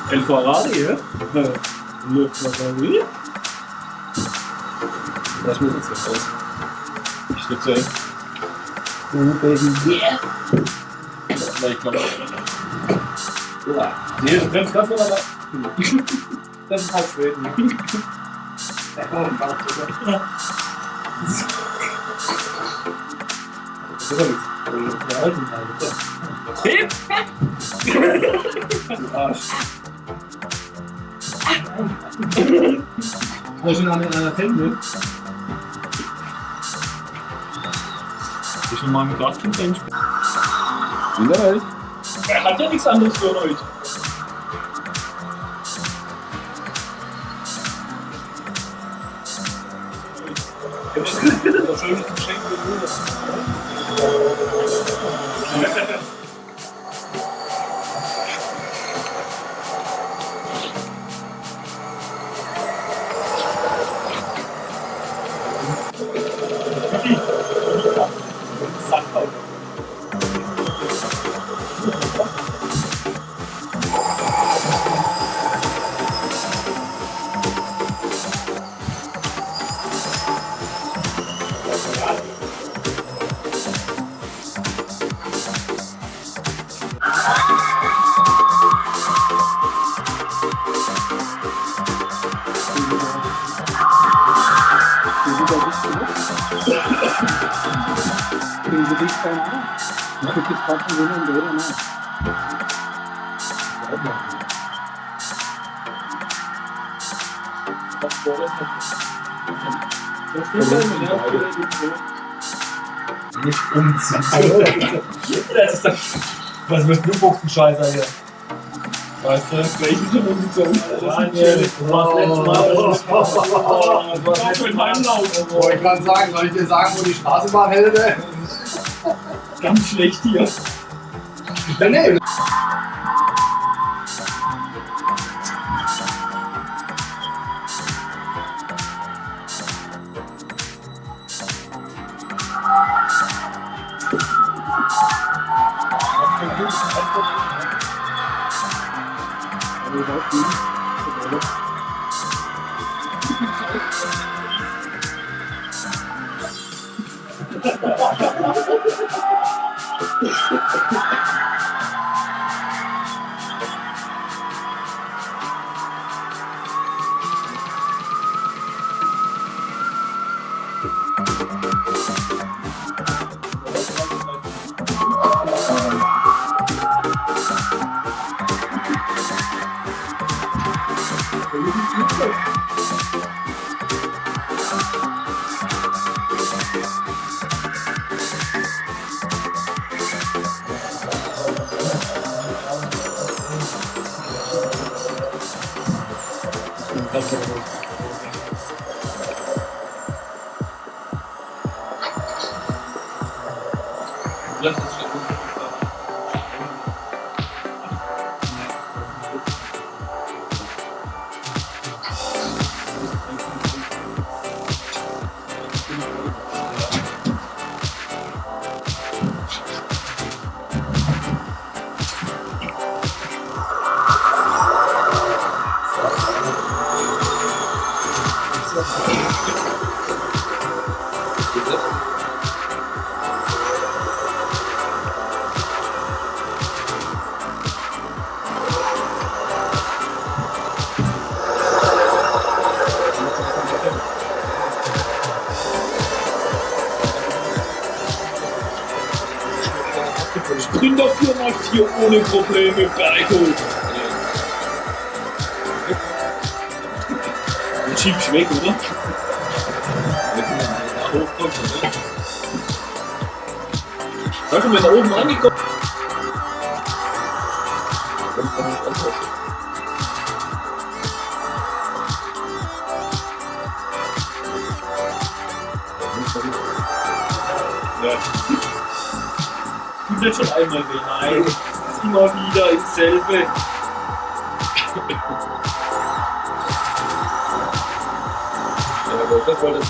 El Ferrari, ja? Le Ferrari? Das muss jetzt nicht raus. Ich stütze ein. Oh, Baby, yeah! Vielleicht noch. Nee, du kannst ganz normal. Das ist halt Schweden. Der alten Teil. Du Arsch. Soll ich ihn an einer Hände? Ich will mal mit Glaskin spielen. In der Welt. Er hat ja nichts anderes für euch. Das ist ein schönes Geschenk für Bruder. Nicht umziehen. Das ist das. Was willst du buchsen, Scheiße hier? Weißt du? Welchen schon umgezogen? Natürlich. Du warst letztes Mal. Du warst mit meinem Laut. Ich kann sagen, soll ich dir sagen, wo die Straßenbahn hält? Ganz schlecht hier. Ja, nee. Sprinter 4x4 ohne Probleme, Berghof. Und schiebst weg, oder? Weißt du, wenn er oben angekommen ist? Tut jetzt schon einmal weh. Nein, es ist immer wieder dasselbe. Ja, aber das wollte ich.